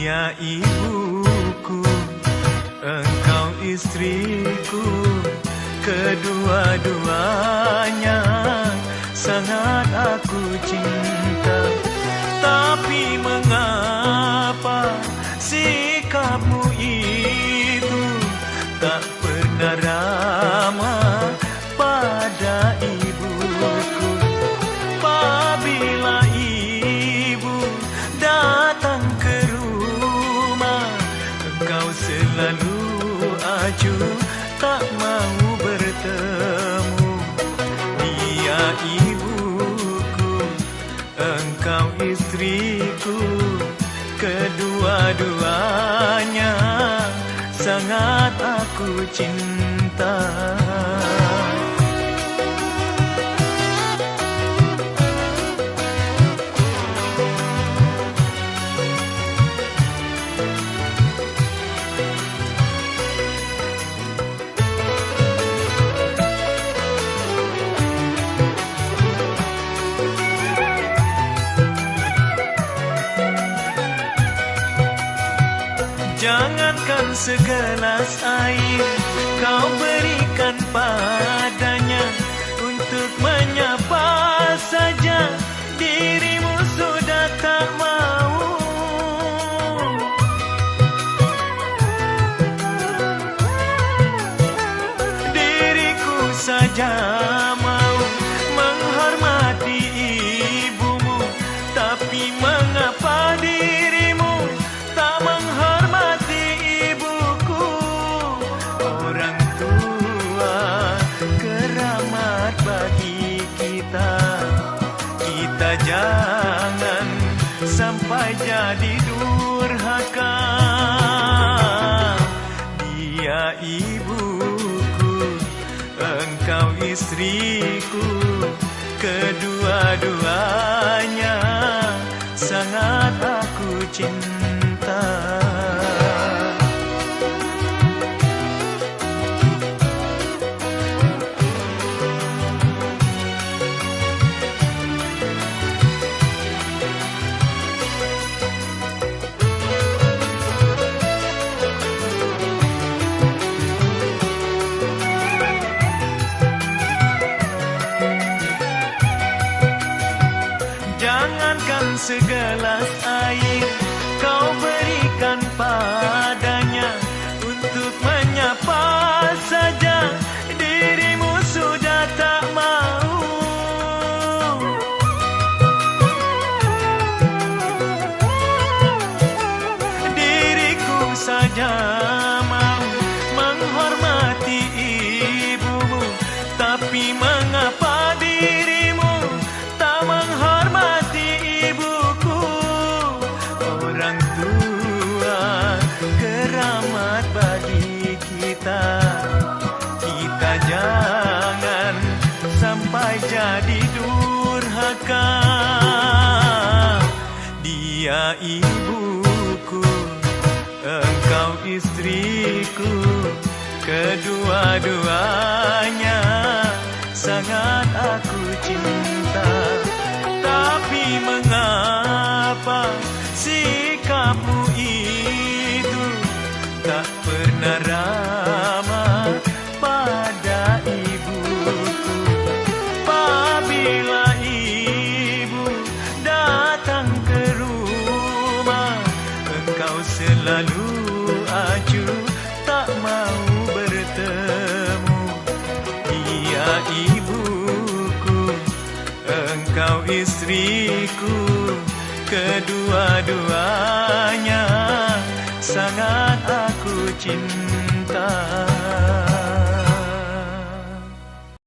Dia ibuku, engkau istriku, kedua-duanya sangat aku cinta. Tapi mengapa sikapmu itu tak pernah ramah pada ibuku? Apabila ibu datang ke rumah, engkau selalu acuh tak mau bertemu. Dia ibuku, engkau istriku, kedua-duanya sangat aku cinta. Jangankan segelas air kau berikan padanya, untuk menyapa saja dirimu sudah tak mau. Diriku saja mau menghormati ibumu, tapi mengapa dirimu tak menghormati ibuku? Orang tua keramat bagi kita, kita jangan sampai jadi durhaka. Dia ibuku, engkau istriku, kedua-duanya sangat aku cinta. Jangankan segelas air kau berikan padanya, untuk menyapa saja dirimu sudah tak mau. Diriku saja mau menghormati ibumu, tapi mengapa dirimu tak menghormati ibuku? Orang tua keramat bagi kita, kita jangan sampai jadi durhaka. Dia ibuku, engkau istriku, kedua-duanya sangat aku cinta. Tapi mengapa sikapmu itu tak pernah ramah pada ibuku? Apabila ibu datang ke rumah, engkau selalu acuh tak mau bertemu. Dia ibuku, engkau istriku, kedua-duanya sangat aku cinta.